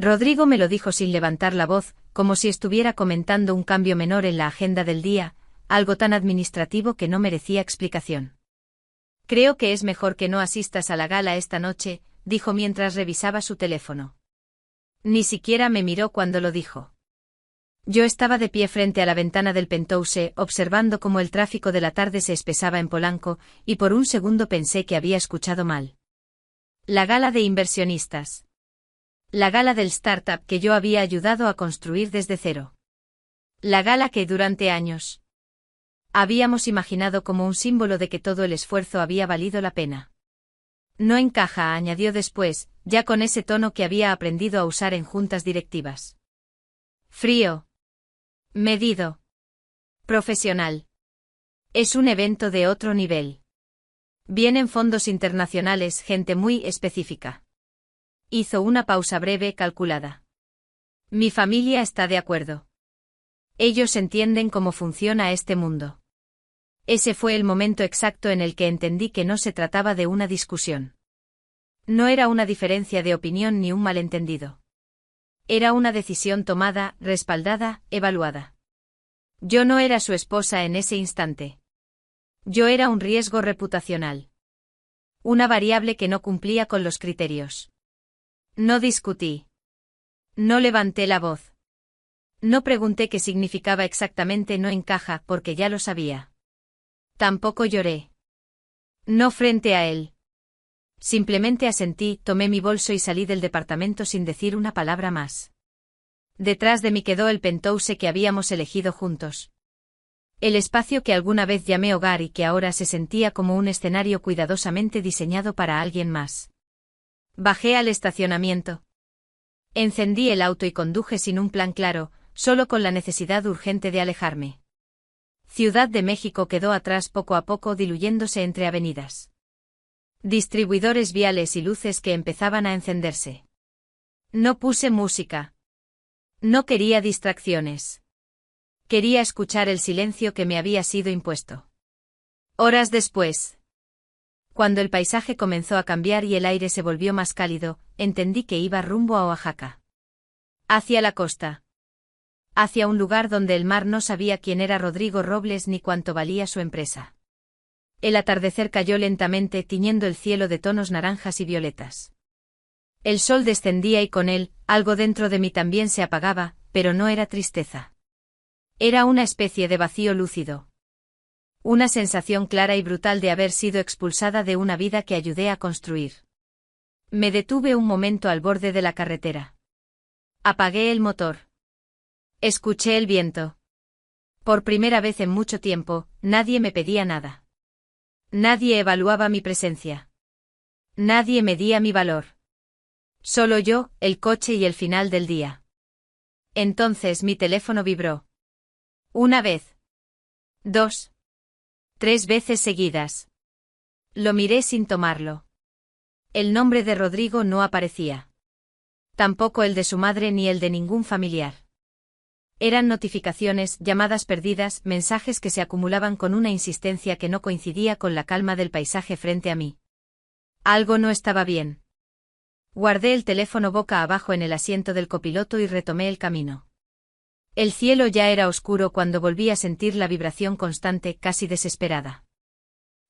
Rodrigo me lo dijo sin levantar la voz, como si estuviera comentando un cambio menor en la agenda del día, algo tan administrativo que no merecía explicación. Creo que es mejor que no asistas a la gala esta noche, dijo mientras revisaba su teléfono. Ni siquiera me miró cuando lo dijo. Yo estaba de pie frente a la ventana del penthouse, observando cómo el tráfico de la tarde se espesaba en Polanco, y por un segundo pensé que había escuchado mal. La gala de inversionistas. La gala del startup que yo había ayudado a construir desde cero. La gala que durante años habíamos imaginado como un símbolo de que todo el esfuerzo había valido la pena. No encaja, añadió después, ya con ese tono que había aprendido a usar en juntas directivas. Frío. Medido. Profesional. Es un evento de otro nivel. Vienen fondos internacionales, gente muy específica. Hizo una pausa breve, calculada. Mi familia está de acuerdo. Ellos entienden cómo funciona este mundo. Ese fue el momento exacto en el que entendí que no se trataba de una discusión. No era una diferencia de opinión ni un malentendido. Era una decisión tomada, respaldada, evaluada. Yo no era su esposa en ese instante. Yo era un riesgo reputacional. Una variable que no cumplía con los criterios. No discutí. No levanté la voz. No pregunté qué significaba exactamente no encaja porque ya lo sabía. Tampoco lloré. No frente a él. Simplemente asentí, tomé mi bolso y salí del departamento sin decir una palabra más. Detrás de mí quedó el penthouse que habíamos elegido juntos. El espacio que alguna vez llamé hogar y que ahora se sentía como un escenario cuidadosamente diseñado para alguien más. Bajé al estacionamiento. Encendí el auto y conduje sin un plan claro, solo con la necesidad urgente de alejarme. Ciudad de México quedó atrás poco a poco diluyéndose entre avenidas. Distribuidores viales y luces que empezaban a encenderse. No puse música. No quería distracciones. Quería escuchar el silencio que me había sido impuesto. Horas después, cuando el paisaje comenzó a cambiar y el aire se volvió más cálido, entendí que iba rumbo a Oaxaca. Hacia la costa. Hacia un lugar donde el mar no sabía quién era Rodrigo Robles ni cuánto valía su empresa. El atardecer cayó lentamente tiñendo el cielo de tonos naranjas y violetas. El sol descendía y con él, algo dentro de mí también se apagaba, pero no era tristeza. Era una especie de vacío lúcido. Una sensación clara y brutal de haber sido expulsada de una vida que ayudé a construir. Me detuve un momento al borde de la carretera. Apagué el motor. Escuché el viento. Por primera vez en mucho tiempo, nadie me pedía nada. Nadie evaluaba mi presencia. Nadie medía mi valor. Solo yo, el coche y el final del día. Entonces mi teléfono vibró. Una vez. 2. 3 veces seguidas. Lo miré sin tomarlo. El nombre de Rodrigo no aparecía. Tampoco el de su madre ni el de ningún familiar. Eran notificaciones, llamadas perdidas, mensajes que se acumulaban con una insistencia que no coincidía con la calma del paisaje frente a mí. Algo no estaba bien. Guardé el teléfono boca abajo en el asiento del copiloto y retomé el camino. El cielo ya era oscuro cuando volví a sentir la vibración constante, casi desesperada.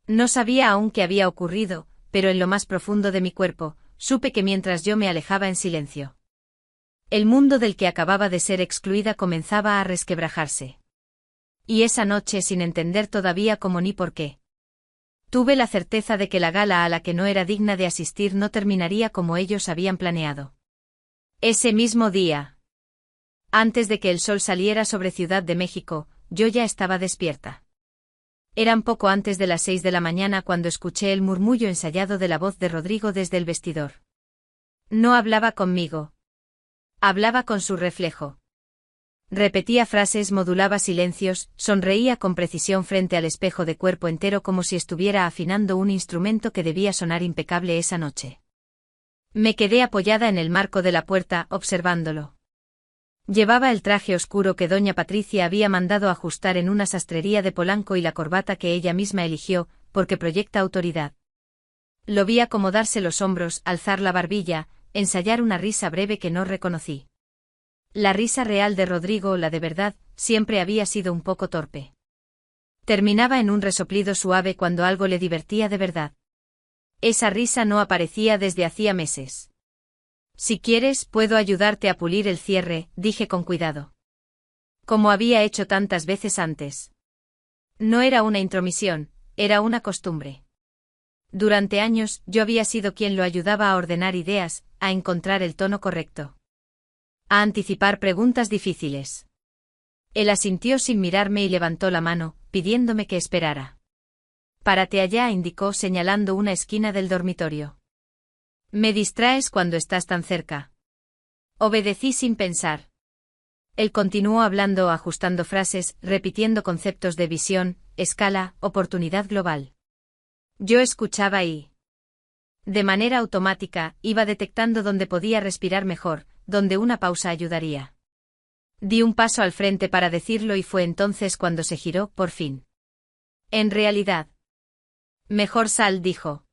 No sabía aún qué había ocurrido, pero en lo más profundo de mi cuerpo, supe que mientras yo me alejaba en silencio, el mundo del que acababa de ser excluida comenzaba a resquebrajarse. Y esa noche, sin entender todavía cómo ni por qué, tuve la certeza de que la gala a la que no era digna de asistir no terminaría como ellos habían planeado. Ese mismo día, antes de que el sol saliera sobre Ciudad de México, yo ya estaba despierta. Eran poco antes de las 6 de la mañana cuando escuché el murmullo ensayado de la voz de Rodrigo desde el vestidor. No hablaba conmigo. Hablaba con su reflejo. Repetía frases, modulaba silencios, sonreía con precisión frente al espejo de cuerpo entero como si estuviera afinando un instrumento que debía sonar impecable esa noche. Me quedé apoyada en el marco de la puerta, observándolo. Llevaba el traje oscuro que doña Patricia había mandado ajustar en una sastrería de Polanco y la corbata que ella misma eligió, porque proyecta autoridad. Lo vi acomodarse los hombros, alzar la barbilla, ensayar una risa breve que no reconocí. La risa real de Rodrigo, la de verdad, siempre había sido un poco torpe. Terminaba en un resoplido suave cuando algo le divertía de verdad. Esa risa no aparecía desde hacía meses. Si quieres, puedo ayudarte a pulir el cierre, dije con cuidado. Como había hecho tantas veces antes. No era una intromisión, era una costumbre. Durante años, yo había sido quien lo ayudaba a ordenar ideas, a encontrar el tono correcto. A anticipar preguntas difíciles. Él asintió sin mirarme y levantó la mano, pidiéndome que esperara. Párate allá, indicó señalando una esquina del dormitorio. Me distraes cuando estás tan cerca. Obedecí sin pensar. Él continuó hablando, ajustando frases, repitiendo conceptos de visión, escala, oportunidad global. Yo escuchaba y, de manera automática, iba detectando dónde podía respirar mejor, donde una pausa ayudaría. Di un paso al frente para decirlo y fue entonces cuando se giró, por fin. En realidad. Mejor sal, dijo.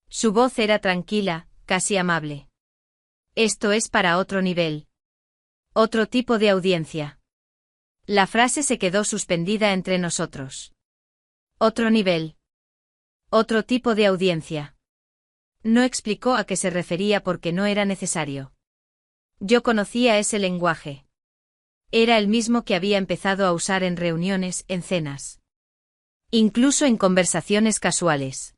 Su voz era tranquila, casi amable. Esto es para otro nivel. Otro tipo de audiencia. La frase se quedó suspendida entre nosotros. Otro nivel. Otro tipo de audiencia. No explicó a qué se refería porque no era necesario. Yo conocía ese lenguaje. Era el mismo que había empezado a usar en reuniones, en cenas. Incluso en conversaciones casuales.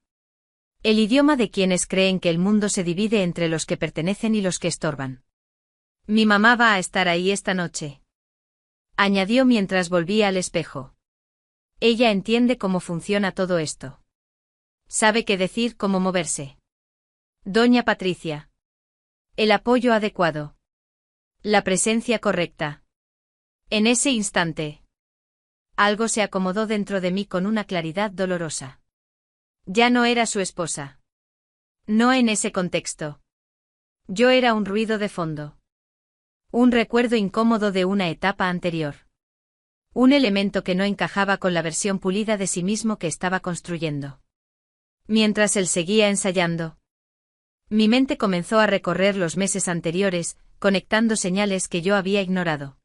El idioma de quienes creen que el mundo se divide entre los que pertenecen y los que estorban. Mi mamá va a estar ahí esta noche. Añadió mientras volvía al espejo. Ella entiende cómo funciona todo esto. Sabe qué decir, cómo moverse. Doña Patricia. El apoyo adecuado. La presencia correcta. En ese instante. Algo se acomodó dentro de mí con una claridad dolorosa. Ya no era su esposa. No en ese contexto. Yo era un ruido de fondo. Un recuerdo incómodo de una etapa anterior. Un elemento que no encajaba con la versión pulida de sí mismo que estaba construyendo. Mientras él seguía ensayando. Mi mente comenzó a recorrer los meses anteriores, conectando señales que yo había ignorado.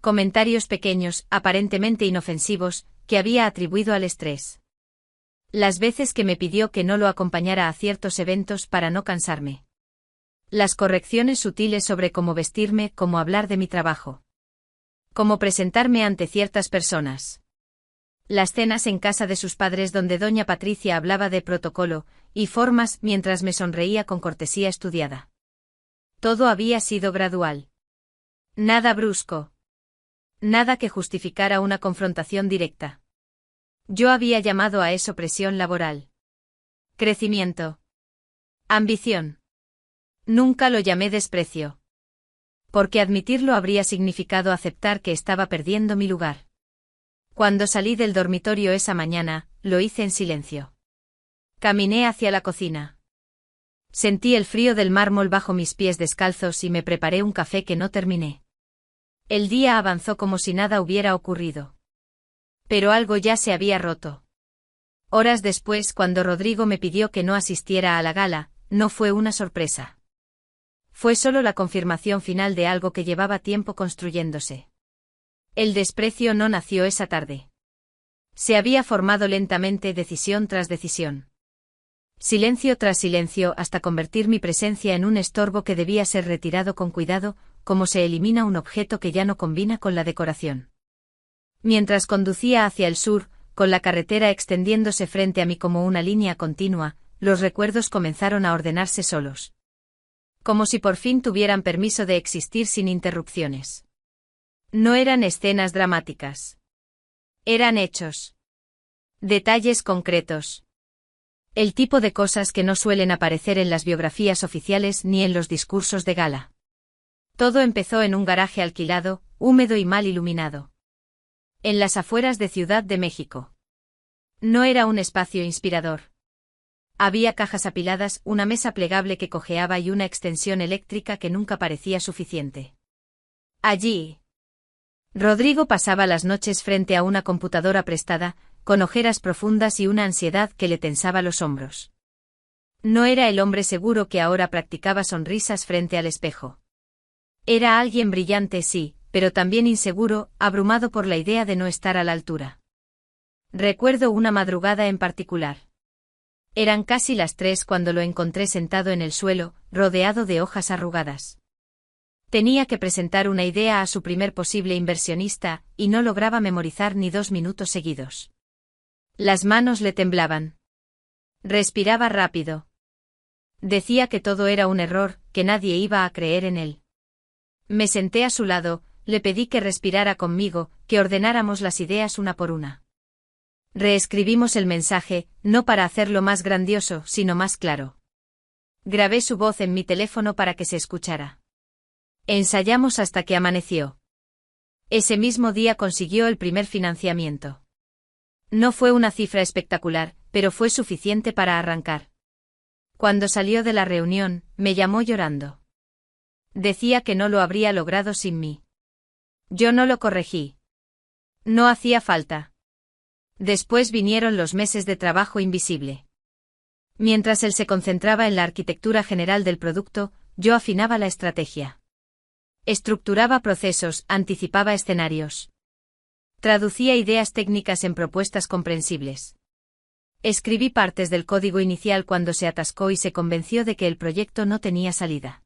Comentarios pequeños, aparentemente inofensivos, que había atribuido al estrés. Las veces que me pidió que no lo acompañara a ciertos eventos para no cansarme. Las correcciones sutiles sobre cómo vestirme, cómo hablar de mi trabajo. Cómo presentarme ante ciertas personas. Las cenas en casa de sus padres donde doña Patricia hablaba de protocolo y formas mientras me sonreía con cortesía estudiada. Todo había sido gradual. Nada brusco. Nada que justificara una confrontación directa. Yo había llamado a eso presión laboral. Crecimiento. Ambición. Nunca lo llamé desprecio. Porque admitirlo habría significado aceptar que estaba perdiendo mi lugar. Cuando salí del dormitorio esa mañana, lo hice en silencio. Caminé hacia la cocina. Sentí el frío del mármol bajo mis pies descalzos y me preparé un café que no terminé. El día avanzó como si nada hubiera ocurrido. Pero algo ya se había roto. Horas después, cuando Rodrigo me pidió que no asistiera a la gala, no fue una sorpresa. Fue solo la confirmación final de algo que llevaba tiempo construyéndose. El desprecio no nació esa tarde. Se había formado lentamente, decisión tras decisión. Silencio tras silencio hasta convertir mi presencia en un estorbo que debía ser retirado con cuidado, como se elimina un objeto que ya no combina con la decoración. Mientras conducía hacia el sur, con la carretera extendiéndose frente a mí como una línea continua, los recuerdos comenzaron a ordenarse solos. Como si por fin tuvieran permiso de existir sin interrupciones. No eran escenas dramáticas. Eran hechos. Detalles concretos. El tipo de cosas que no suelen aparecer en las biografías oficiales ni en los discursos de gala. Todo empezó en un garaje alquilado, húmedo y mal iluminado. En las afueras de Ciudad de México. No era un espacio inspirador. Había cajas apiladas, una mesa plegable que cojeaba y una extensión eléctrica que nunca parecía suficiente. Allí. Rodrigo pasaba las noches frente a una computadora prestada, con ojeras profundas y una ansiedad que le tensaba los hombros. No era el hombre seguro que ahora practicaba sonrisas frente al espejo. Era alguien brillante, sí, pero también inseguro, abrumado por la idea de no estar a la altura. Recuerdo una madrugada en particular. Eran casi las 3 cuando lo encontré sentado en el suelo, rodeado de hojas arrugadas. Tenía que presentar una idea a su primer posible inversionista, y no lograba memorizar ni 2 minutos seguidos. Las manos le temblaban. Respiraba rápido. Decía que todo era un error, que nadie iba a creer en él. Me senté a su lado, le pedí que respirara conmigo, que ordenáramos las ideas una por una. Reescribimos el mensaje, no para hacerlo más grandioso, sino más claro. Grabé su voz en mi teléfono para que se escuchara. Ensayamos hasta que amaneció. Ese mismo día consiguió el primer financiamiento. No fue una cifra espectacular, pero fue suficiente para arrancar. Cuando salió de la reunión, me llamó llorando. Decía que no lo habría logrado sin mí. Yo no lo corregí. No hacía falta. Después vinieron los meses de trabajo invisible. Mientras él se concentraba en la arquitectura general del producto, yo afinaba la estrategia. Estructuraba procesos, anticipaba escenarios. Traducía ideas técnicas en propuestas comprensibles. Escribí partes del código inicial cuando se atascó y se convenció de que el proyecto no tenía salida.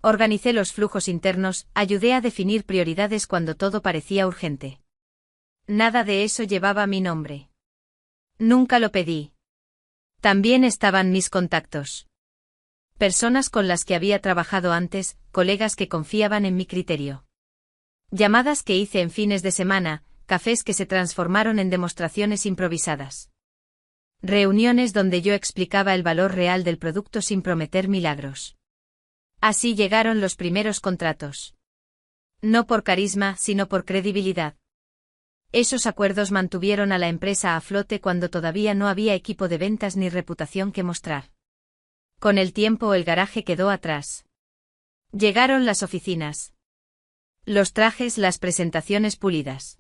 Organicé los flujos internos, ayudé a definir prioridades cuando todo parecía urgente. Nada de eso llevaba mi nombre. Nunca lo pedí. También estaban mis contactos. Personas con las que había trabajado antes, colegas que confiaban en mi criterio. Llamadas que hice en fines de semana, cafés que se transformaron en demostraciones improvisadas. Reuniones donde yo explicaba el valor real del producto sin prometer milagros. Así llegaron los primeros contratos. No por carisma, sino por credibilidad. Esos acuerdos mantuvieron a la empresa a flote cuando todavía no había equipo de ventas ni reputación que mostrar. Con el tiempo el garaje quedó atrás. Llegaron las oficinas. Los trajes, las presentaciones pulidas.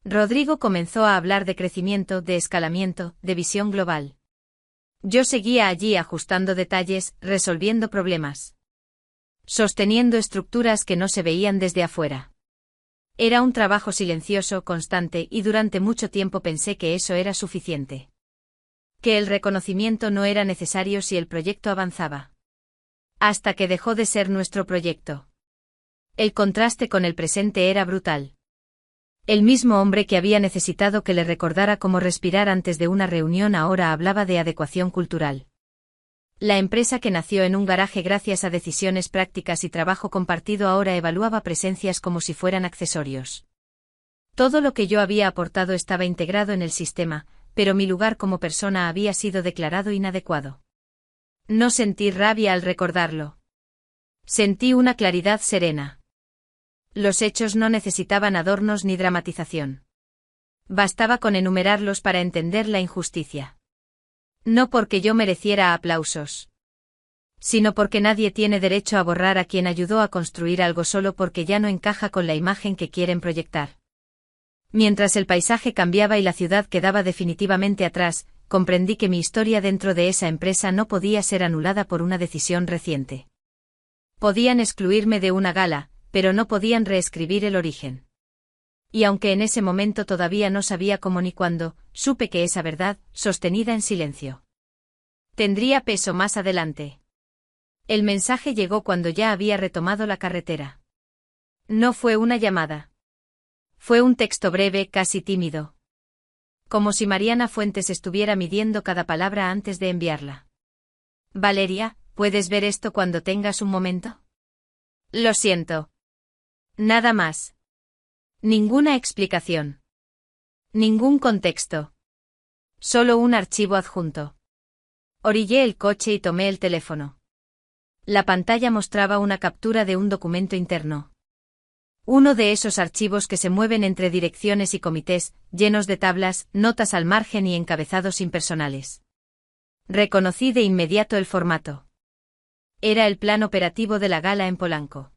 Rodrigo comenzó a hablar de crecimiento, de escalamiento, de visión global. Yo seguía allí ajustando detalles, resolviendo problemas. Sosteniendo estructuras que no se veían desde afuera. Era un trabajo silencioso, constante, y durante mucho tiempo pensé que eso era suficiente. Que el reconocimiento no era necesario si el proyecto avanzaba. Hasta que dejó de ser nuestro proyecto. El contraste con el presente era brutal. El mismo hombre que había necesitado que le recordara cómo respirar antes de una reunión ahora hablaba de adecuación cultural. La empresa que nació en un garaje gracias a decisiones prácticas y trabajo compartido ahora evaluaba presencias como si fueran accesorios. Todo lo que yo había aportado estaba integrado en el sistema, pero mi lugar como persona había sido declarado inadecuado. No sentí rabia al recordarlo. Sentí una claridad serena. Los hechos no necesitaban adornos ni dramatización. Bastaba con enumerarlos para entender la injusticia. No porque yo mereciera aplausos. Sino porque nadie tiene derecho a borrar a quien ayudó a construir algo solo porque ya no encaja con la imagen que quieren proyectar. Mientras el paisaje cambiaba y la ciudad quedaba definitivamente atrás, comprendí que mi historia dentro de esa empresa no podía ser anulada por una decisión reciente. Podían excluirme de una gala, pero no podían reescribir el origen. Y aunque en ese momento todavía no sabía cómo ni cuándo, supe que esa verdad, sostenida en silencio, tendría peso más adelante. El mensaje llegó cuando ya había retomado la carretera. No fue una llamada. Fue un texto breve, casi tímido. Como si Mariana Fuentes estuviera midiendo cada palabra antes de enviarla. Valeria, ¿puedes ver esto cuando tengas un momento? Lo siento. Nada más. Ninguna explicación. Ningún contexto. Solo un archivo adjunto. Orillé el coche y tomé el teléfono. La pantalla mostraba una captura de un documento interno. Uno de esos archivos que se mueven entre direcciones y comités, llenos de tablas, notas al margen y encabezados impersonales. Reconocí de inmediato el formato. Era el plan operativo de la gala en Polanco.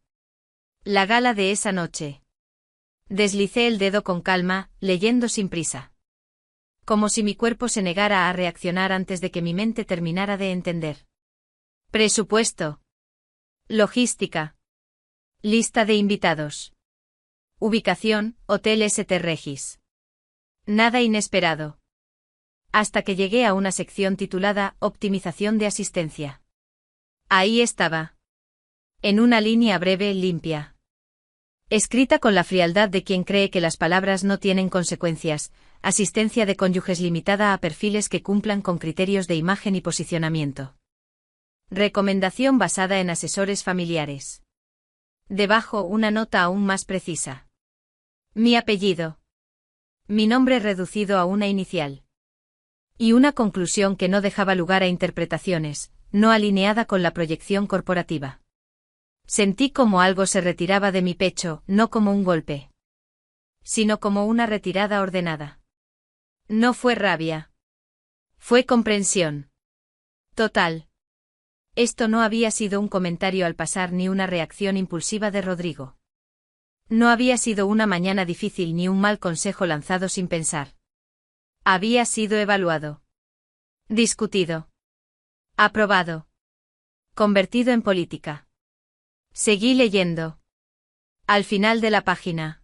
La gala de esa noche. Deslicé el dedo con calma, leyendo sin prisa. Como si mi cuerpo se negara a reaccionar antes de que mi mente terminara de entender. Presupuesto. Logística. Lista de invitados. Ubicación, Hotel St. Regis. Nada inesperado. Hasta que llegué a una sección titulada Optimización de asistencia. Ahí estaba. En una línea breve, limpia. Escrita con la frialdad de quien cree que las palabras no tienen consecuencias, asistencia de cónyuges limitada a perfiles que cumplan con criterios de imagen y posicionamiento. Recomendación basada en asesores familiares. Debajo una nota aún más precisa. Mi apellido. Mi nombre reducido a una inicial. Y una conclusión que no dejaba lugar a interpretaciones, no alineada con la proyección corporativa. Sentí como algo se retiraba de mi pecho, no como un golpe, sino como una retirada ordenada. No fue rabia. Fue comprensión. Total. Esto no había sido un comentario al pasar ni una reacción impulsiva de Rodrigo. No había sido una mañana difícil ni un mal consejo lanzado sin pensar. Había sido evaluado. Discutido. Aprobado. Convertido en política. Seguí leyendo. Al final de la página.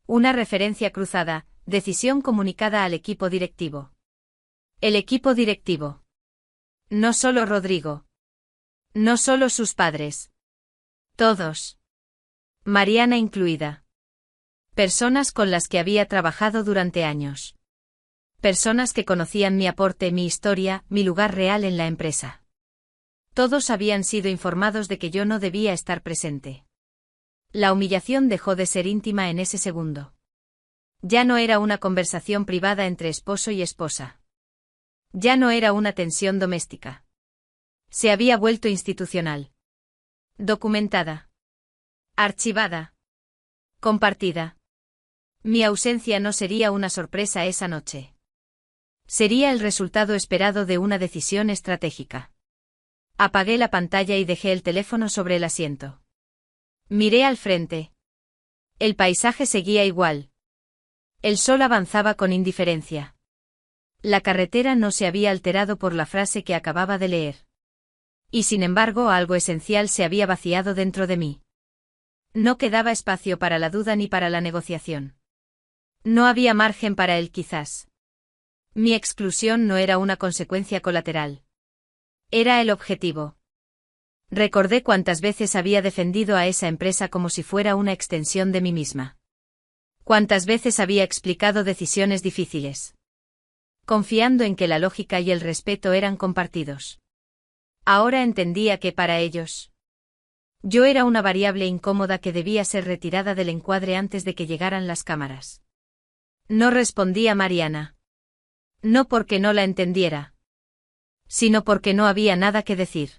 Una referencia cruzada, decisión comunicada al equipo directivo. El equipo directivo. No solo Rodrigo. No solo sus padres. Todos. Mariana incluida. Personas con las que había trabajado durante años. Personas que conocían mi aporte, mi historia, mi lugar real en la empresa. Todos habían sido informados de que yo no debía estar presente. La humillación dejó de ser íntima en ese segundo. Ya no era una conversación privada entre esposo y esposa. Ya no era una tensión doméstica. Se había vuelto institucional. Documentada. Archivada. Compartida. Mi ausencia no sería una sorpresa esa noche. Sería el resultado esperado de una decisión estratégica. Apagué la pantalla y dejé el teléfono sobre el asiento. Miré al frente. El paisaje seguía igual. El sol avanzaba con indiferencia. La carretera no se había alterado por la frase que acababa de leer. Y sin embargo algo esencial se había vaciado dentro de mí. No quedaba espacio para la duda ni para la negociación. No había margen para el quizás. Mi exclusión no era una consecuencia colateral. Era el objetivo. Recordé cuántas veces había defendido a esa empresa como si fuera una extensión de mí misma. Cuántas veces había explicado decisiones difíciles. Confiando en que la lógica y el respeto eran compartidos. Ahora entendía que para ellos, yo era una variable incómoda que debía ser retirada del encuadre antes de que llegaran las cámaras. No respondía Mariana. No porque no la entendiera, sino porque no había nada que decir.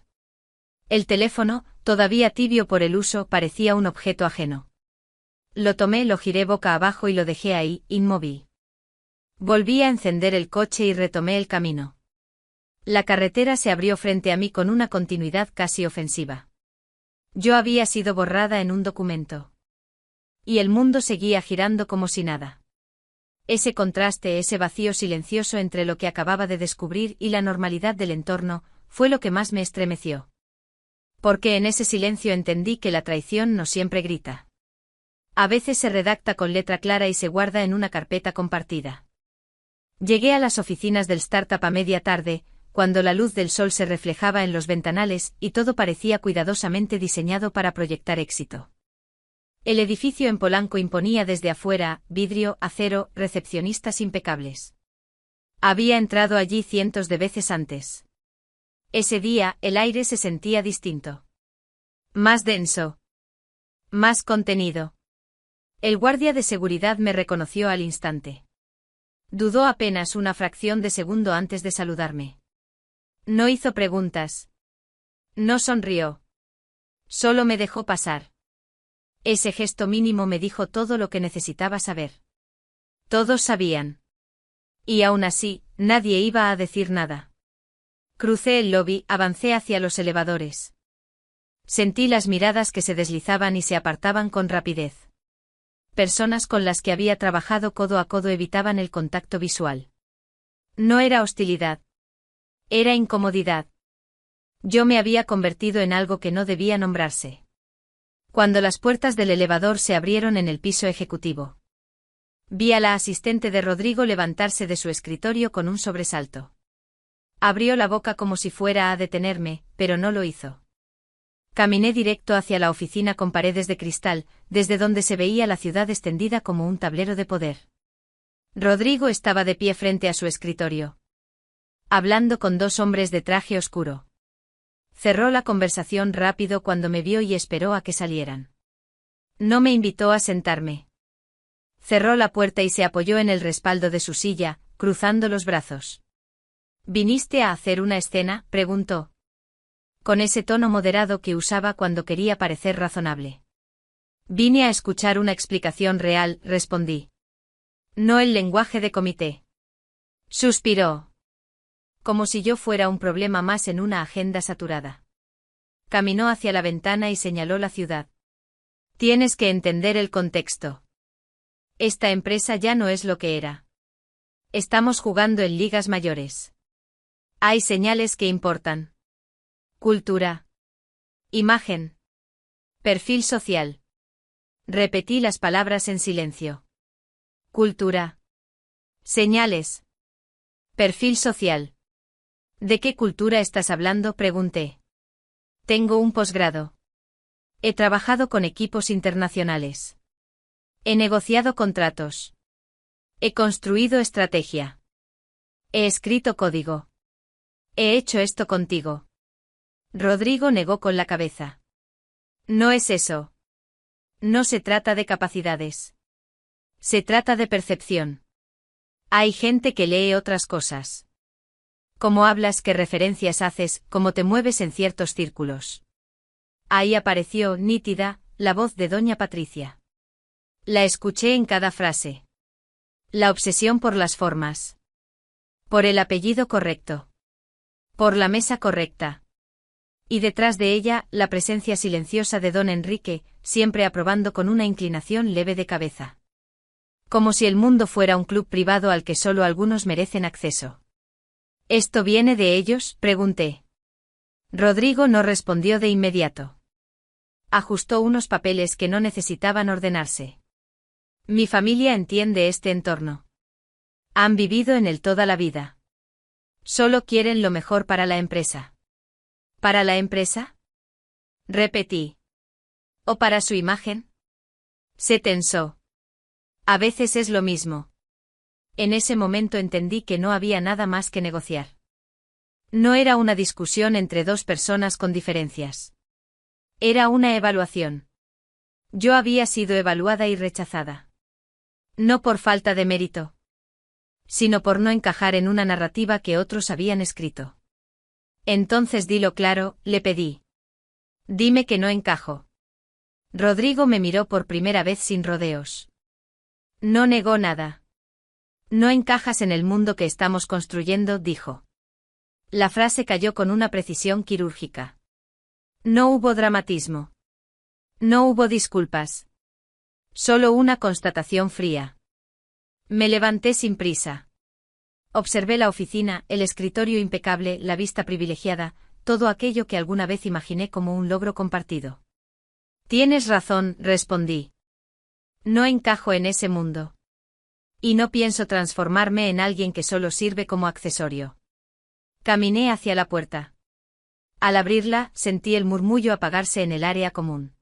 El teléfono, todavía tibio por el uso, parecía un objeto ajeno. Lo tomé, lo giré boca abajo y lo dejé ahí, inmóvil. Volví a encender el coche y retomé el camino. La carretera se abrió frente a mí con una continuidad casi ofensiva. Yo había sido borrada en un documento. Y el mundo seguía girando como si nada. Ese contraste, ese vacío silencioso entre lo que acababa de descubrir y la normalidad del entorno, fue lo que más me estremeció. Porque en ese silencio entendí que la traición no siempre grita. A veces se redacta con letra clara y se guarda en una carpeta compartida. Llegué a las oficinas del startup a media tarde, cuando la luz del sol se reflejaba en los ventanales y todo parecía cuidadosamente diseñado para proyectar éxito. El edificio en Polanco imponía desde afuera, vidrio, acero, recepcionistas impecables. Había entrado allí cientos de veces antes. Ese día, el aire se sentía distinto. Más denso. Más contenido. El guardia de seguridad me reconoció al instante. Dudó apenas una fracción de segundo antes de saludarme. No hizo preguntas. No sonrió. Solo me dejó pasar. Ese gesto mínimo me dijo todo lo que necesitaba saber. Todos sabían. Y aún así, nadie iba a decir nada. Crucé el lobby, avancé hacia los elevadores. Sentí las miradas que se deslizaban y se apartaban con rapidez. Personas con las que había trabajado codo a codo evitaban el contacto visual. No era hostilidad. Era incomodidad. Yo me había convertido en algo que no debía nombrarse. Cuando las puertas del elevador se abrieron en el piso ejecutivo, vi a la asistente de Rodrigo levantarse de su escritorio con un sobresalto. Abrió la boca como si fuera a detenerme, pero no lo hizo. Caminé directo hacia la oficina con paredes de cristal, desde donde se veía la ciudad extendida como un tablero de poder. Rodrigo estaba de pie frente a su escritorio, hablando con dos hombres de traje oscuro. Cerró la conversación rápido cuando me vio y esperó a que salieran. No me invitó a sentarme. Cerró la puerta y se apoyó en el respaldo de su silla, cruzando los brazos. ¿Viniste a hacer una escena?, preguntó. Con ese tono moderado que usaba cuando quería parecer razonable. Vine a escuchar una explicación real, respondí. No el lenguaje de comité. Suspiró. Como si yo fuera un problema más en una agenda saturada. Caminó hacia la ventana y señaló la ciudad. Tienes que entender el contexto. Esta empresa ya no es lo que era. Estamos jugando en ligas mayores. Hay señales que importan. Cultura. Imagen. Perfil social. Repetí las palabras en silencio. Cultura. Señales. Perfil social. ¿De qué cultura estás hablando?, pregunté. Tengo un posgrado. He trabajado con equipos internacionales. He negociado contratos. He construido estrategia. He escrito código. He hecho esto contigo. Rodrigo negó con la cabeza. No es eso. No se trata de capacidades. Se trata de percepción. Hay gente que lee otras cosas. Cómo hablas, qué referencias haces, cómo te mueves en ciertos círculos. Ahí apareció, nítida, la voz de doña Patricia. La escuché en cada frase. La obsesión por las formas. Por el apellido correcto. Por la mesa correcta. Y detrás de ella, la presencia silenciosa de don Enrique, siempre aprobando con una inclinación leve de cabeza. Como si el mundo fuera un club privado al que solo algunos merecen acceso. ¿Esto viene de ellos?, pregunté. Rodrigo no respondió de inmediato. Ajustó unos papeles que no necesitaban ordenarse. Mi familia entiende este entorno. Han vivido en él toda la vida. Solo quieren lo mejor para la empresa. ¿Para la empresa?, repetí. ¿O para su imagen? Se tensó. A veces es lo mismo. En ese momento entendí que no había nada más que negociar. No era una discusión entre dos personas con diferencias. Era una evaluación. Yo había sido evaluada y rechazada. No por falta de mérito, sino por no encajar en una narrativa que otros habían escrito. Entonces dilo claro, le pedí. Dime que no encajo. Rodrigo me miró por primera vez sin rodeos. No negó nada. No encajas en el mundo que estamos construyendo, dijo. La frase cayó con una precisión quirúrgica. No hubo dramatismo. No hubo disculpas. Solo una constatación fría. Me levanté sin prisa. Observé la oficina, el escritorio impecable, la vista privilegiada, todo aquello que alguna vez imaginé como un logro compartido. Tienes razón, respondí. No encajo en ese mundo. Y no pienso transformarme en alguien que solo sirve como accesorio. Caminé hacia la puerta. Al abrirla, sentí el murmullo apagarse en el área común.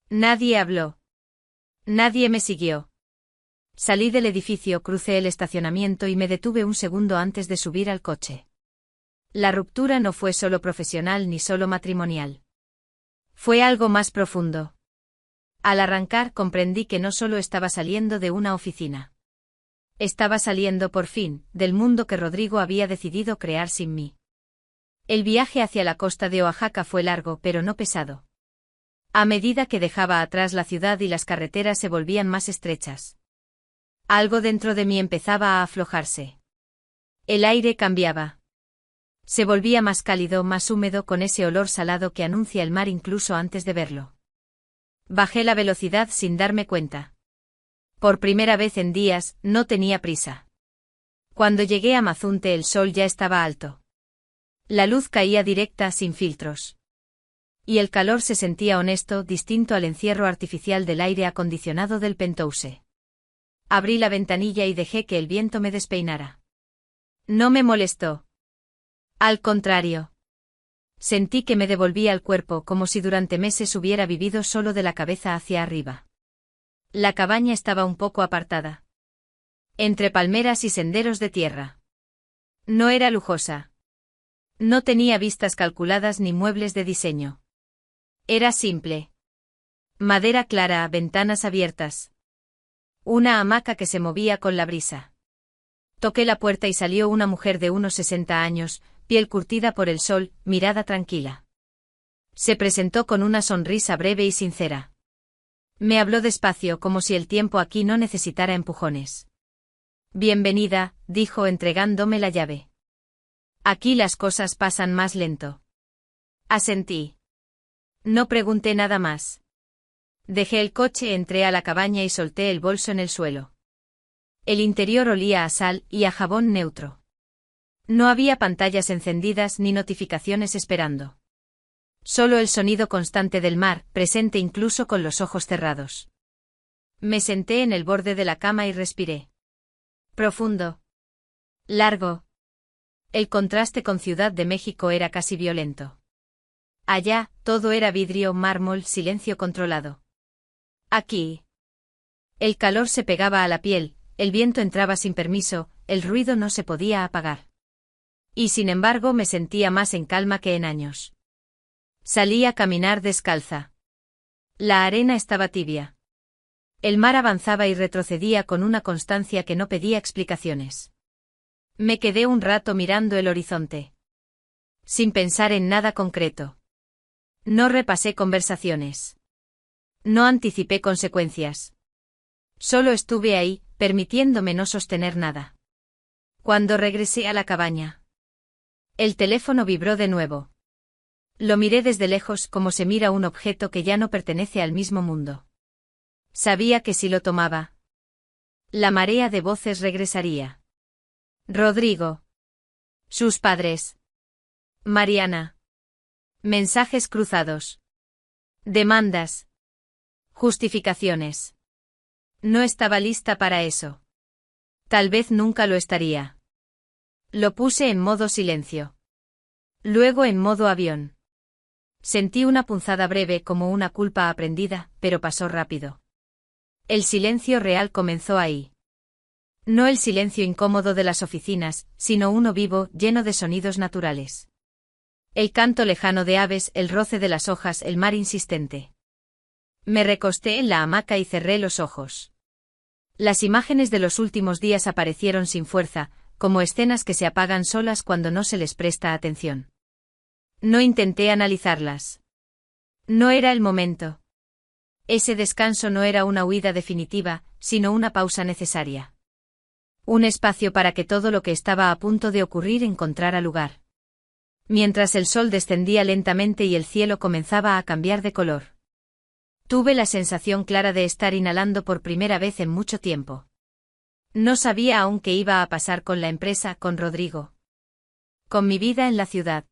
Nadie habló. Nadie me siguió. Salí del edificio, crucé el estacionamiento y me detuve un segundo antes de subir al coche. La ruptura no fue solo profesional ni solo matrimonial. Fue algo más profundo. Al arrancar comprendí que no solo estaba saliendo de una oficina. Estaba saliendo por fin, del mundo que Rodrigo había decidido crear sin mí. El viaje hacia la costa de Oaxaca fue largo pero no pesado. A medida que dejaba atrás la ciudad y las carreteras se volvían más estrechas. Algo dentro de mí empezaba a aflojarse. El aire cambiaba. Se volvía más cálido, más húmedo, con ese olor salado que anuncia el mar incluso antes de verlo. Bajé la velocidad sin darme cuenta. Por primera vez en días, no tenía prisa. Cuando llegué a Mazunte el sol ya estaba alto. La luz caía directa, sin filtros. Y el calor se sentía honesto, distinto al encierro artificial del aire acondicionado del penthouse. Abrí la ventanilla y dejé que el viento me despeinara. No me molestó. Al contrario. Sentí que me devolvía al cuerpo como si durante meses hubiera vivido solo de la cabeza hacia arriba. La cabaña estaba un poco apartada. Entre palmeras y senderos de tierra. No era lujosa. No tenía vistas calculadas ni muebles de diseño. Era simple. Madera clara, ventanas abiertas. Una hamaca que se movía con la brisa. Toqué la puerta y salió una mujer de unos 60 años, piel curtida por el sol, mirada tranquila. Se presentó con una sonrisa breve y sincera. Me habló despacio como si el tiempo aquí no necesitara empujones. Bienvenida, dijo entregándome la llave. Aquí las cosas pasan más lento. Asentí. No pregunté nada más. Dejé el coche, entré a la cabaña y solté el bolso en el suelo. El interior olía a sal y a jabón neutro. No había pantallas encendidas ni notificaciones esperando. Solo el sonido constante del mar, presente incluso con los ojos cerrados. Me senté en el borde de la cama y respiré. Profundo. Largo. El contraste con Ciudad de México era casi violento. Allá, todo era vidrio, mármol, silencio controlado. Aquí. El calor se pegaba a la piel, el viento entraba sin permiso, el ruido no se podía apagar. Y sin embargo me sentía más en calma que en años. Salí a caminar descalza. La arena estaba tibia. El mar avanzaba y retrocedía con una constancia que no pedía explicaciones. Me quedé un rato mirando el horizonte. Sin pensar en nada concreto. No repasé conversaciones. No anticipé consecuencias. Solo estuve ahí, permitiéndome no sostener nada. Cuando regresé a la cabaña. El teléfono vibró de nuevo. Lo miré desde lejos como se mira un objeto que ya no pertenece al mismo mundo. Sabía que si lo tomaba, la marea de voces regresaría. Rodrigo. Sus padres. Mariana. Mensajes cruzados. Demandas. Justificaciones. No estaba lista para eso. Tal vez nunca lo estaría. Lo puse en modo silencio. Luego en modo avión. Sentí una punzada breve como una culpa aprendida, pero pasó rápido. El silencio real comenzó ahí. No el silencio incómodo de las oficinas, sino uno vivo, lleno de sonidos naturales. El canto lejano de aves, el roce de las hojas, el mar insistente. Me recosté en la hamaca y cerré los ojos. Las imágenes de los últimos días aparecieron sin fuerza, como escenas que se apagan solas cuando no se les presta atención. No intenté analizarlas. No era el momento. Ese descanso no era una huida definitiva, sino una pausa necesaria. Un espacio para que todo lo que estaba a punto de ocurrir encontrara lugar. Mientras el sol descendía lentamente y el cielo comenzaba a cambiar de color. Tuve la sensación clara de estar inhalando por primera vez en mucho tiempo. No sabía aún qué iba a pasar con la empresa, con Rodrigo. Con mi vida en la ciudad.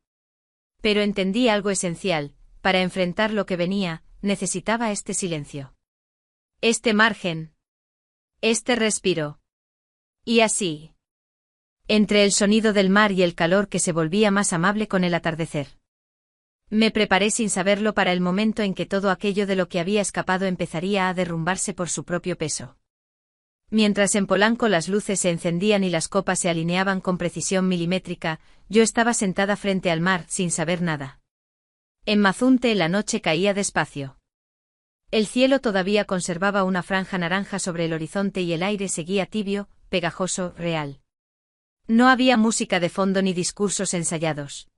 Pero entendí algo esencial: para enfrentar lo que venía, necesitaba este silencio. Este margen. Este respiro. Y así. Entre el sonido del mar y el calor que se volvía más amable con el atardecer. Me preparé sin saberlo para el momento en que todo aquello de lo que había escapado empezaría a derrumbarse por su propio peso. Mientras en Polanco las luces se encendían y las copas se alineaban con precisión milimétrica, yo estaba sentada frente al mar sin saber nada. En Mazunte la noche caía despacio. El cielo todavía conservaba una franja naranja sobre el horizonte y el aire seguía tibio, pegajoso, real. No había música de fondo ni discursos ensayados.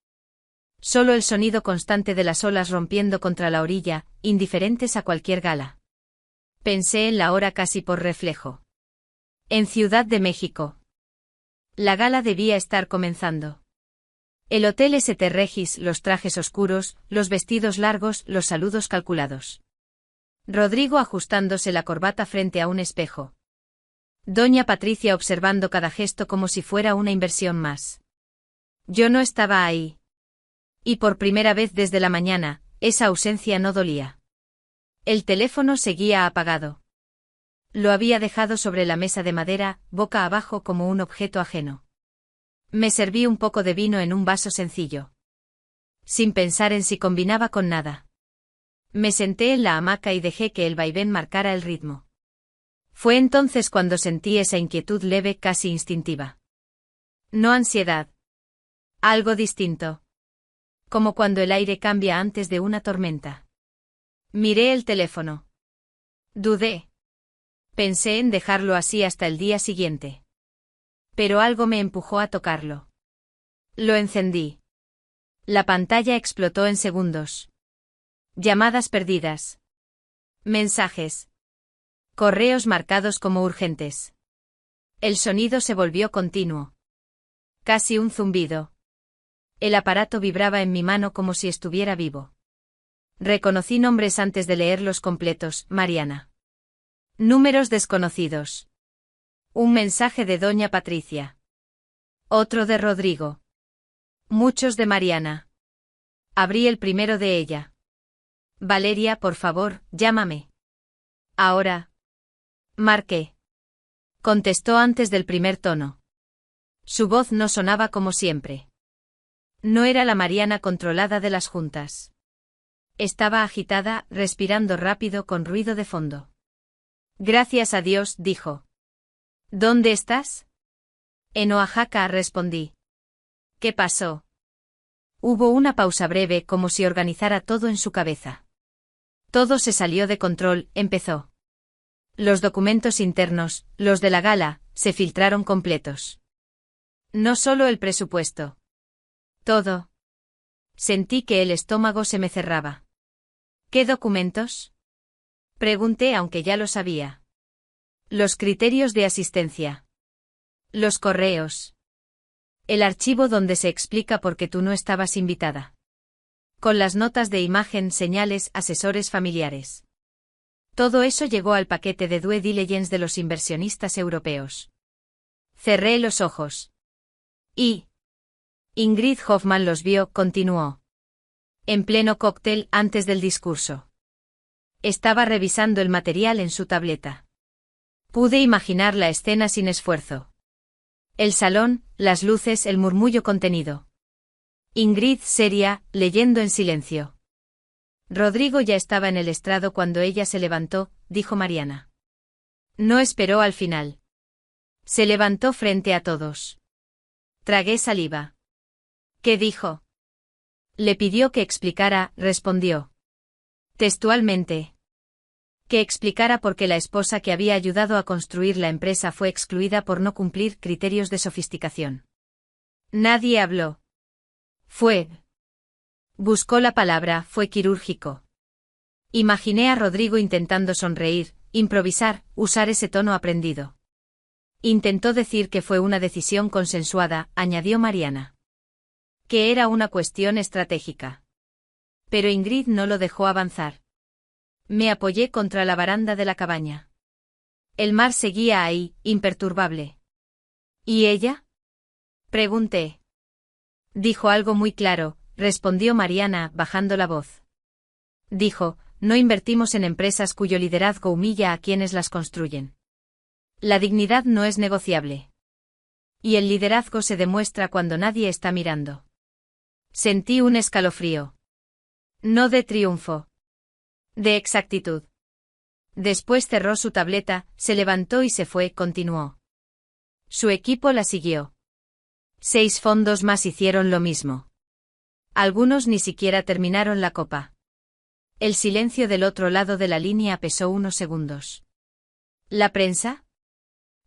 Solo el sonido constante de las olas rompiendo contra la orilla, indiferentes a cualquier gala. Pensé en la hora casi por reflejo. En Ciudad de México. La gala debía estar comenzando. El hotel St. Regis, los trajes oscuros, los vestidos largos, los saludos calculados. Rodrigo ajustándose la corbata frente a un espejo. Doña Patricia observando cada gesto como si fuera una inversión más. Yo no estaba ahí. Y por primera vez desde la mañana, esa ausencia no dolía. El teléfono seguía apagado. Lo había dejado sobre la mesa de madera, boca abajo como un objeto ajeno. Me serví un poco de vino en un vaso sencillo. Sin pensar en si combinaba con nada. Me senté en la hamaca y dejé que el vaivén marcara el ritmo. Fue entonces cuando sentí esa inquietud leve, casi instintiva. No ansiedad. Algo distinto. Como cuando el aire cambia antes de una tormenta. Miré el teléfono. Dudé. Pensé en dejarlo así hasta el día siguiente. Pero algo me empujó a tocarlo. Lo encendí. La pantalla explotó en segundos. Llamadas perdidas. Mensajes. Correos marcados como urgentes. El sonido se volvió continuo. Casi un zumbido. El aparato vibraba en mi mano como si estuviera vivo. Reconocí nombres antes de leerlos completos, Mariana. Números desconocidos. Un mensaje de Doña Patricia. Otro de Rodrigo. Muchos de Mariana. Abrí el primero de ella. Valeria, por favor, llámame. Ahora. Marqué. Contestó antes del primer tono. Su voz no sonaba como siempre. No era la Mariana controlada de las juntas. Estaba agitada, respirando rápido con ruido de fondo. Gracias a Dios, dijo. ¿Dónde estás? En Oaxaca, respondí. ¿Qué pasó? Hubo una pausa breve como si organizara todo en su cabeza. Todo se salió de control, empezó. Los documentos internos, los de la gala, se filtraron completos. No solo el presupuesto. Todo. Sentí que el estómago se me cerraba. ¿Qué documentos? Pregunté aunque ya lo sabía. Los criterios de asistencia. Los correos. El archivo donde se explica por qué tú no estabas invitada. Con las notas de imagen, señales, asesores familiares. Todo eso llegó al paquete de due diligence de los inversionistas europeos. Cerré los ojos. Y Ingrid Hoffman los vio, continuó. En pleno cóctel, antes del discurso. Estaba revisando el material en su tableta. Pude imaginar la escena sin esfuerzo. El salón, las luces, el murmullo contenido. Ingrid seria, leyendo en silencio. Rodrigo ya estaba en el estrado cuando ella se levantó, dijo Mariana. No esperó al final. Se levantó frente a todos. Tragué saliva. ¿Qué dijo? Le pidió que explicara, respondió. Textualmente. Que explicara por qué la esposa que había ayudado a construir la empresa fue excluida por no cumplir criterios de sofisticación. Nadie habló. Fue. Buscó la palabra, fue quirúrgico. Imaginé a Rodrigo intentando sonreír, improvisar, usar ese tono aprendido. Intentó decir que fue una decisión consensuada, añadió Mariana. Que era una cuestión estratégica. Pero Ingrid no lo dejó avanzar. Me apoyé contra la baranda de la cabaña. El mar seguía ahí, imperturbable. ¿Y ella? Pregunté. Dijo algo muy claro, respondió Mariana, bajando la voz. Dijo, no invertimos en empresas cuyo liderazgo humilla a quienes las construyen. La dignidad no es negociable. Y el liderazgo se demuestra cuando nadie está mirando. Sentí un escalofrío. No de triunfo. De exactitud. Después cerró su tableta, se levantó y se fue, continuó. Su equipo la siguió. 6 fondos más hicieron lo mismo. Algunos ni siquiera terminaron la copa. El silencio del otro lado de la línea pesó unos segundos. ¿La prensa?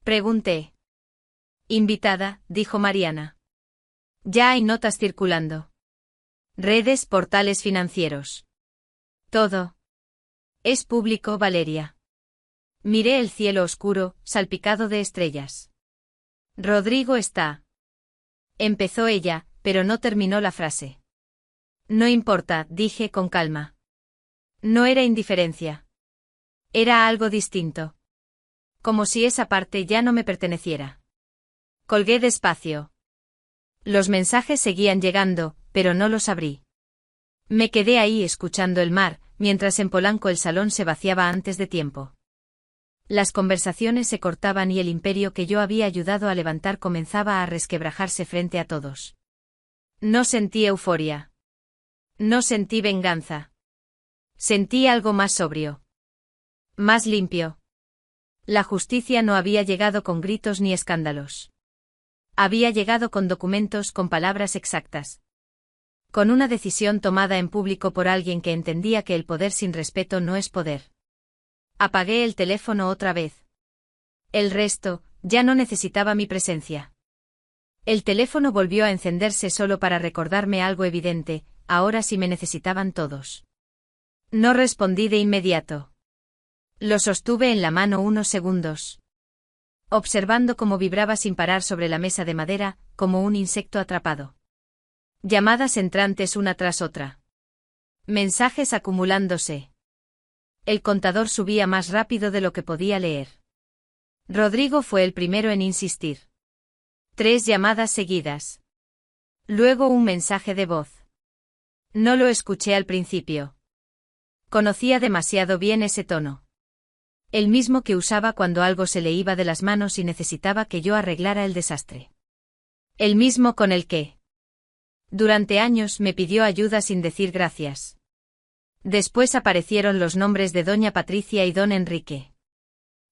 Pregunté. Invitada, dijo Mariana. Ya hay notas circulando. Redes, portales financieros. Todo. Es público, Valeria. Miré el cielo oscuro, salpicado de estrellas. Rodrigo está. Empezó ella, pero no terminó la frase. No importa, dije con calma. No era indiferencia. Era algo distinto. Como si esa parte ya no me perteneciera. Colgué despacio. Los mensajes seguían llegando, pero no los abrí. Me quedé ahí escuchando el mar, mientras en Polanco el salón se vaciaba antes de tiempo. Las conversaciones se cortaban y el imperio que yo había ayudado a levantar comenzaba a resquebrajarse frente a todos. No sentí euforia. No sentí venganza. Sentí algo más sobrio. Más limpio. La justicia no había llegado con gritos ni escándalos. Había llegado con documentos, con palabras exactas. Con una decisión tomada en público por alguien que entendía que el poder sin respeto no es poder. Apagué el teléfono otra vez. El resto, ya no necesitaba mi presencia. El teléfono volvió a encenderse solo para recordarme algo evidente: ahora sí me necesitaban todos. No respondí de inmediato. Lo sostuve en la mano unos segundos, observando cómo vibraba sin parar sobre la mesa de madera, como un insecto atrapado. Llamadas entrantes una tras otra. Mensajes acumulándose. El contador subía más rápido de lo que podía leer. Rodrigo fue el primero en insistir. 3 llamadas seguidas. Luego un mensaje de voz. No lo escuché al principio. Conocía demasiado bien ese tono. El mismo que usaba cuando algo se le iba de las manos y necesitaba que yo arreglara el desastre. El mismo con el que, durante años, me pidió ayuda sin decir gracias. Después aparecieron los nombres de doña Patricia y don Enrique.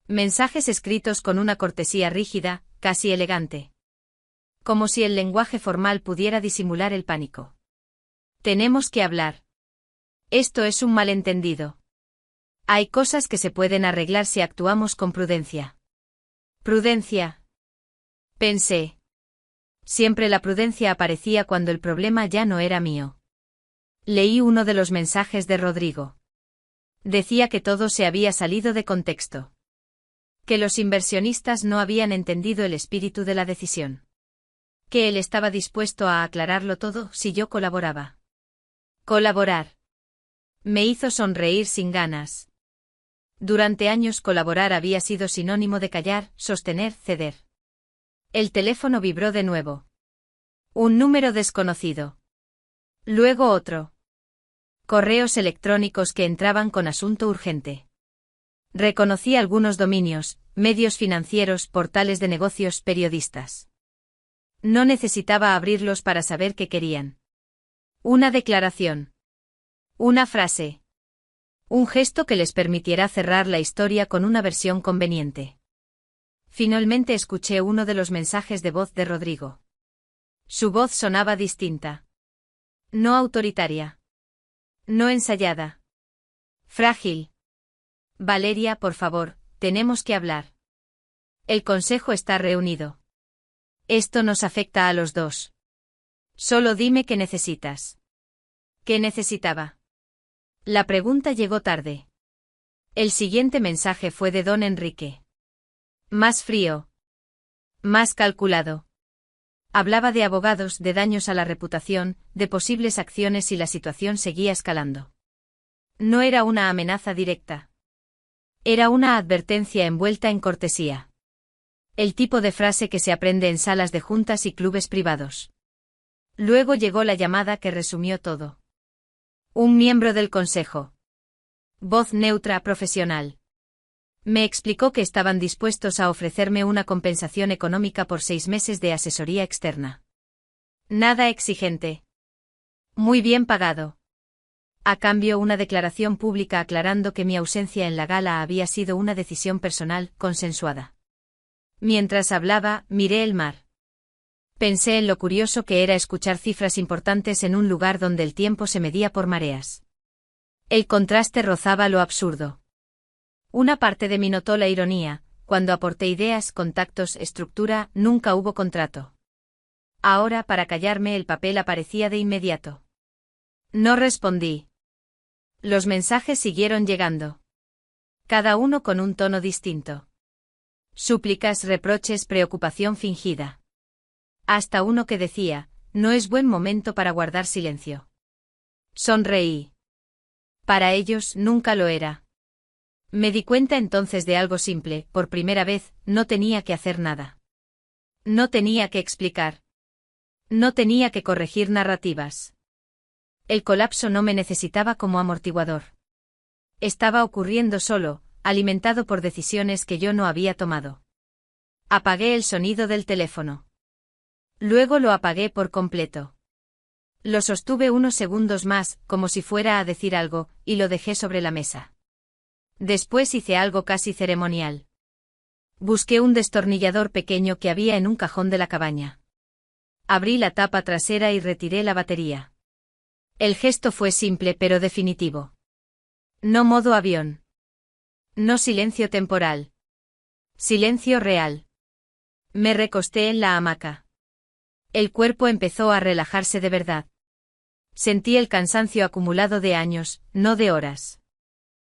Mensajes escritos con una cortesía rígida, casi elegante. Como si el lenguaje formal pudiera disimular el pánico. Tenemos que hablar. Esto es un malentendido. Hay cosas que se pueden arreglar si actuamos con prudencia. Prudencia. Pensé. Siempre la prudencia aparecía cuando el problema ya no era mío. Leí uno de los mensajes de Rodrigo. Decía que todo se había salido de contexto. Que los inversionistas no habían entendido el espíritu de la decisión. Que él estaba dispuesto a aclararlo todo si yo colaboraba. Colaborar. Me hizo sonreír sin ganas. Durante años colaborar había sido sinónimo de callar, sostener, ceder. El teléfono vibró de nuevo. Un número desconocido. Luego otro. Correos electrónicos que entraban con asunto urgente. Reconocí algunos dominios, medios financieros, portales de negocios, periodistas. No necesitaba abrirlos para saber qué querían. Una declaración. Una frase. Un gesto que les permitiera cerrar la historia con una versión conveniente. Finalmente escuché uno de los mensajes de voz de Rodrigo. Su voz sonaba distinta. No autoritaria. No ensayada. Frágil. Valeria, por favor, tenemos que hablar. El consejo está reunido. Esto nos afecta a los dos. Solo dime qué necesitas. ¿Qué necesitaba? La pregunta llegó tarde. El siguiente mensaje fue de don Enrique. Más frío. Más calculado. Hablaba de abogados, de daños a la reputación, de posibles acciones y la situación seguía escalando. No era una amenaza directa. Era una advertencia envuelta en cortesía. El tipo de frase que se aprende en salas de juntas y clubes privados. Luego llegó la llamada que resumió todo. Un miembro del consejo. Voz neutra, profesional. Me explicó que estaban dispuestos a ofrecerme una compensación económica por 6 meses de asesoría externa. Nada exigente. Muy bien pagado. A cambio, una declaración pública aclarando que mi ausencia en la gala había sido una decisión personal, consensuada. Mientras hablaba, miré el mar. Pensé en lo curioso que era escuchar cifras importantes en un lugar donde el tiempo se medía por mareas. El contraste rozaba lo absurdo. Una parte de mí notó la ironía: cuando aporté ideas, contactos, estructura, nunca hubo contrato. Ahora, para callarme, el papel aparecía de inmediato. No respondí. Los mensajes siguieron llegando. Cada uno con un tono distinto. Súplicas, reproches, preocupación fingida. Hasta uno que decía: no es buen momento para guardar silencio. Sonreí. Para ellos nunca lo era. Me di cuenta entonces de algo simple: por primera vez, no tenía que hacer nada. No tenía que explicar. No tenía que corregir narrativas. El colapso no me necesitaba como amortiguador. Estaba ocurriendo solo, alimentado por decisiones que yo no había tomado. Apagué el sonido del teléfono. Luego lo apagué por completo. Lo sostuve unos segundos más, como si fuera a decir algo, y lo dejé sobre la mesa. Después hice algo casi ceremonial. Busqué un destornillador pequeño que había en un cajón de la cabaña. Abrí la tapa trasera y retiré la batería. El gesto fue simple pero definitivo. No modo avión. No silencio temporal. Silencio real. Me recosté en la hamaca. El cuerpo empezó a relajarse de verdad. Sentí el cansancio acumulado de años, no de horas.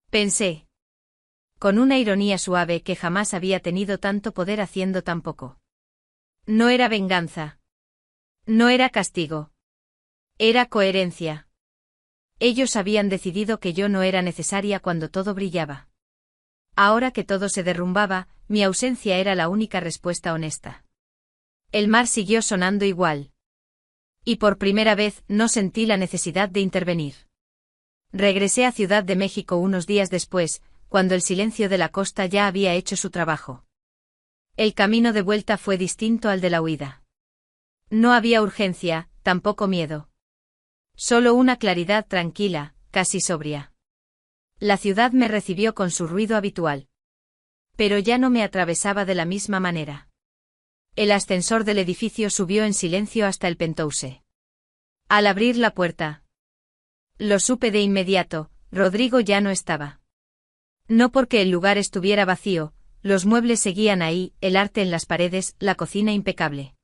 Pensé, con una ironía suave, que jamás había tenido tanto poder haciendo tan poco. No era venganza. No era castigo. Era coherencia. Ellos habían decidido que yo no era necesaria cuando todo brillaba. Ahora que todo se derrumbaba, mi ausencia era la única respuesta honesta. El mar siguió sonando igual. Y por primera vez no sentí la necesidad de intervenir. Regresé a Ciudad de México unos días después, cuando el silencio de la costa ya había hecho su trabajo. El camino de vuelta fue distinto al de la huida. No había urgencia, tampoco miedo. Solo una claridad tranquila, casi sobria. La ciudad me recibió con su ruido habitual. Pero ya no me atravesaba de la misma manera. El ascensor del edificio subió en silencio hasta el penthouse. Al abrir la puerta, lo supe de inmediato: Rodrigo ya no estaba. No porque el lugar estuviera vacío, los muebles seguían ahí, el arte en las paredes, la cocina impecable.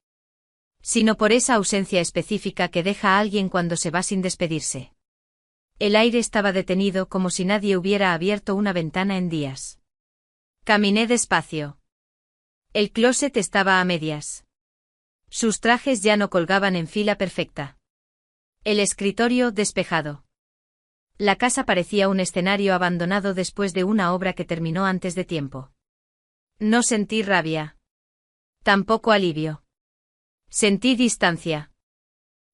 Sino por esa ausencia específica que deja a alguien cuando se va sin despedirse. El aire estaba detenido, como si nadie hubiera abierto una ventana en días. Caminé despacio. El closet estaba a medias. Sus trajes ya no colgaban en fila perfecta. El escritorio despejado. La casa parecía un escenario abandonado después de una obra que terminó antes de tiempo. No sentí rabia. Tampoco alivio. Sentí distancia.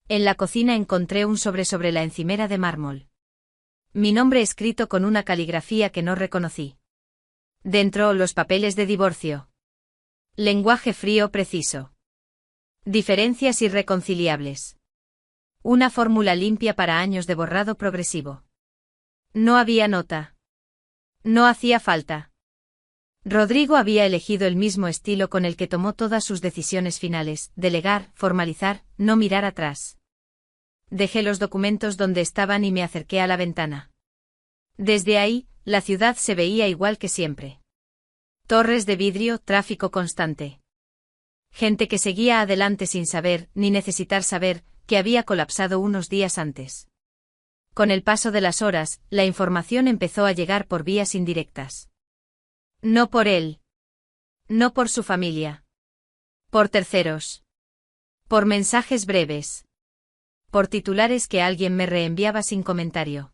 En la cocina encontré un sobre la encimera de mármol. Mi nombre escrito con una caligrafía que no reconocí. Dentro, los papeles de divorcio. Lenguaje frío preciso. Diferencias irreconciliables. Una fórmula limpia para años de borrado progresivo. No había nota. No hacía falta. Rodrigo había elegido el mismo estilo con el que tomó todas sus decisiones finales: delegar, formalizar, no mirar atrás. Dejé los documentos donde estaban y me acerqué a la ventana. Desde ahí, la ciudad se veía igual que siempre. Torres de vidrio, tráfico constante. Gente que seguía adelante sin saber, ni necesitar saber, que había colapsado unos días antes. Con el paso de las horas, la información empezó a llegar por vías indirectas. No por él. No por su familia. Por terceros. Por mensajes breves. Por titulares que alguien me reenviaba sin comentario.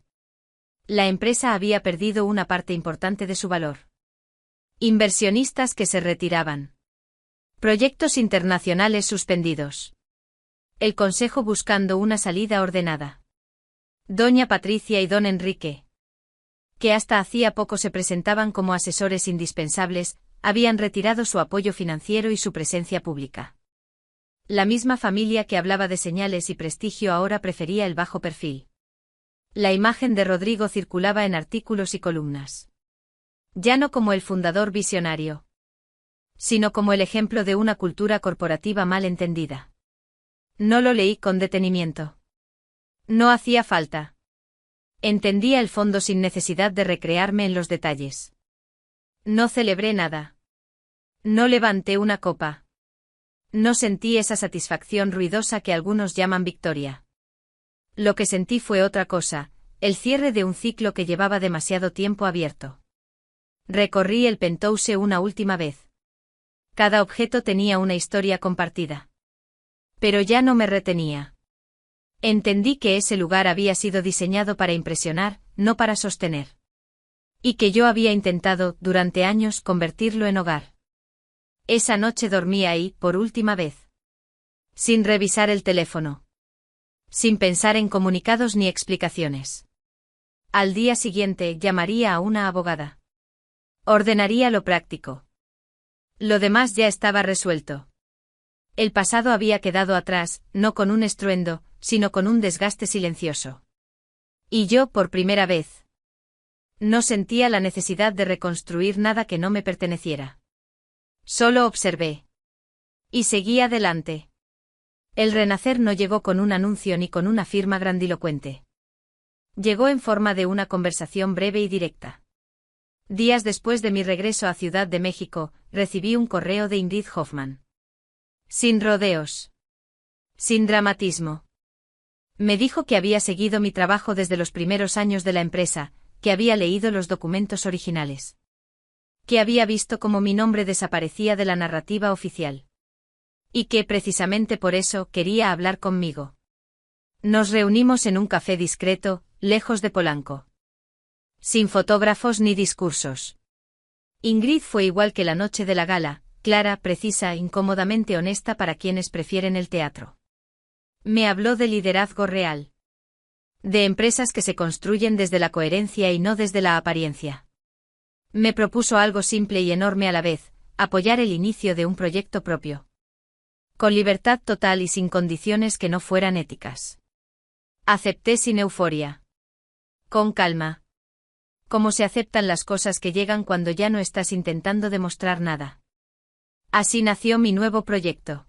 La empresa había perdido una parte importante de su valor. Inversionistas que se retiraban. Proyectos internacionales suspendidos. El consejo buscando una salida ordenada. Doña Patricia y don Enrique, que hasta hacía poco se presentaban como asesores indispensables, habían retirado su apoyo financiero y su presencia pública. La misma familia que hablaba de señales y prestigio ahora prefería el bajo perfil. La imagen de Rodrigo circulaba en artículos y columnas. Ya no como el fundador visionario, sino como el ejemplo de una cultura corporativa mal entendida. No lo leí con detenimiento. No hacía falta. Entendía el fondo sin necesidad de recrearme en los detalles. No celebré nada. No levanté una copa. No sentí esa satisfacción ruidosa que algunos llaman victoria. Lo que sentí fue otra cosa: el cierre de un ciclo que llevaba demasiado tiempo abierto. Recorrí el penthouse una última vez. Cada objeto tenía una historia compartida. Pero ya no me retenía. Entendí que ese lugar había sido diseñado para impresionar, no para sostener. Y que yo había intentado, durante años, convertirlo en hogar. Esa noche dormí ahí, por última vez. Sin revisar el teléfono. Sin pensar en comunicados ni explicaciones. Al día siguiente, llamaría a una abogada. Ordenaría lo práctico. Lo demás ya estaba resuelto. El pasado había quedado atrás, no con un estruendo, sino con un desgaste silencioso. Y yo, por primera vez, no sentía la necesidad de reconstruir nada que no me perteneciera. Solo observé. Y seguí adelante. El renacer no llegó con un anuncio ni con una firma grandilocuente. Llegó en forma de una conversación breve y directa. Días después de mi regreso a Ciudad de México, recibí un correo de Ingrid Hoffman. Sin rodeos. Sin dramatismo. Me dijo que había seguido mi trabajo desde los primeros años de la empresa, que había leído los documentos originales. Que había visto cómo mi nombre desaparecía de la narrativa oficial. Y que, precisamente por eso, quería hablar conmigo. Nos reunimos en un café discreto, lejos de Polanco. Sin fotógrafos ni discursos. Ingrid fue igual que la noche de la gala, clara, precisa, incómodamente honesta para quienes prefieren el teatro. Me habló de liderazgo real. De empresas que se construyen desde la coherencia y no desde la apariencia. Me propuso algo simple y enorme a la vez, apoyar el inicio de un proyecto propio. Con libertad total y sin condiciones que no fueran éticas. Acepté sin euforia. Con calma. Como se aceptan las cosas que llegan cuando ya no estás intentando demostrar nada. Así nació mi nuevo proyecto.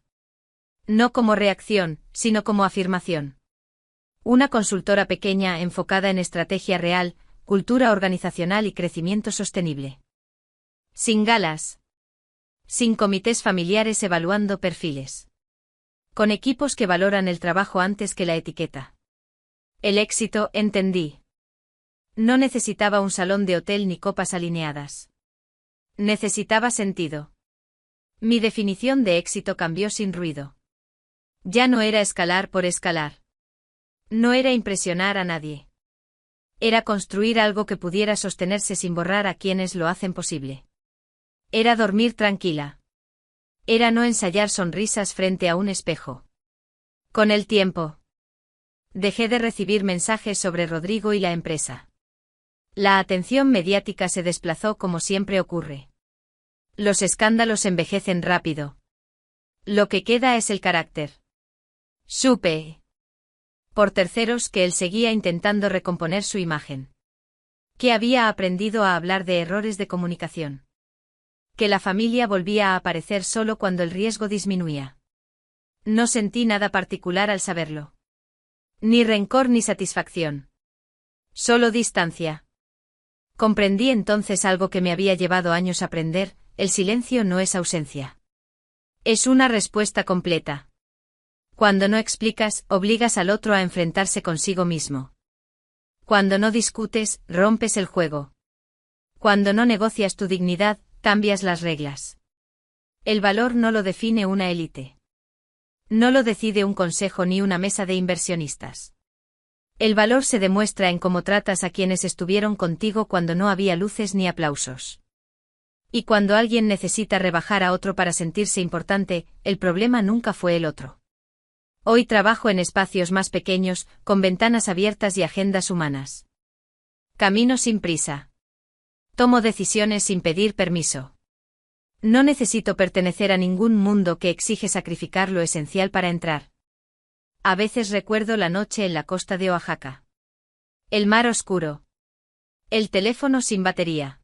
No como reacción, sino como afirmación. Una consultora pequeña enfocada en estrategia real, cultura organizacional y crecimiento sostenible. Sin galas. Sin comités familiares evaluando perfiles. Con equipos que valoran el trabajo antes que la etiqueta. El éxito, entendí. No necesitaba un salón de hotel ni copas alineadas. Necesitaba sentido. Mi definición de éxito cambió sin ruido. Ya no era escalar por escalar. No era impresionar a nadie. Era construir algo que pudiera sostenerse sin borrar a quienes lo hacen posible. Era dormir tranquila. Era no ensayar sonrisas frente a un espejo. Con el tiempo, dejé de recibir mensajes sobre Rodrigo y la empresa. La atención mediática se desplazó como siempre ocurre. Los escándalos envejecen rápido. Lo que queda es el carácter. Supe por terceros que él seguía intentando recomponer su imagen. Que había aprendido a hablar de errores de comunicación. Que la familia volvía a aparecer solo cuando el riesgo disminuía. No sentí nada particular al saberlo. Ni rencor ni satisfacción. Solo distancia. Comprendí entonces algo que me había llevado años a aprender: el silencio no es ausencia. Es una respuesta completa. Cuando no explicas, obligas al otro a enfrentarse consigo mismo. Cuando no discutes, rompes el juego. Cuando no negocias tu dignidad, cambias las reglas. El valor no lo define una élite. No lo decide un consejo ni una mesa de inversionistas. El valor se demuestra en cómo tratas a quienes estuvieron contigo cuando no había luces ni aplausos. Y cuando alguien necesita rebajar a otro para sentirse importante, el problema nunca fue el otro. Hoy trabajo en espacios más pequeños, con ventanas abiertas y agendas humanas. Camino sin prisa. Tomo decisiones sin pedir permiso. No necesito pertenecer a ningún mundo que exige sacrificar lo esencial para entrar. A veces recuerdo la noche en la costa de Oaxaca. El mar oscuro. El teléfono sin batería.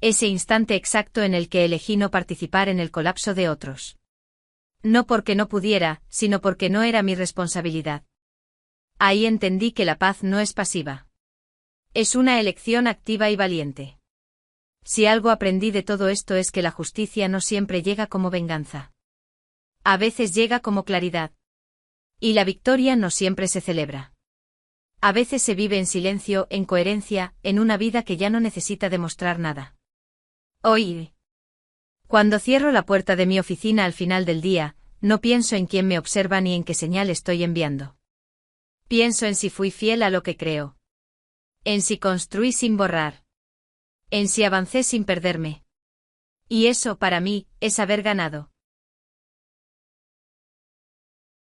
Ese instante exacto en el que elegí no participar en el colapso de otros. No porque no pudiera, sino porque no era mi responsabilidad. Ahí entendí que la paz no es pasiva. Es una elección activa y valiente. Si algo aprendí de todo esto es que la justicia no siempre llega como venganza. A veces llega como claridad. Y la victoria no siempre se celebra. A veces se vive en silencio, en coherencia, en una vida que ya no necesita demostrar nada. Hoy, cuando cierro la puerta de mi oficina al final del día, no pienso en quién me observa ni en qué señal estoy enviando. Pienso en si fui fiel a lo que creo. En si construí sin borrar. En si avancé sin perderme. Y eso, para mí, es haber ganado.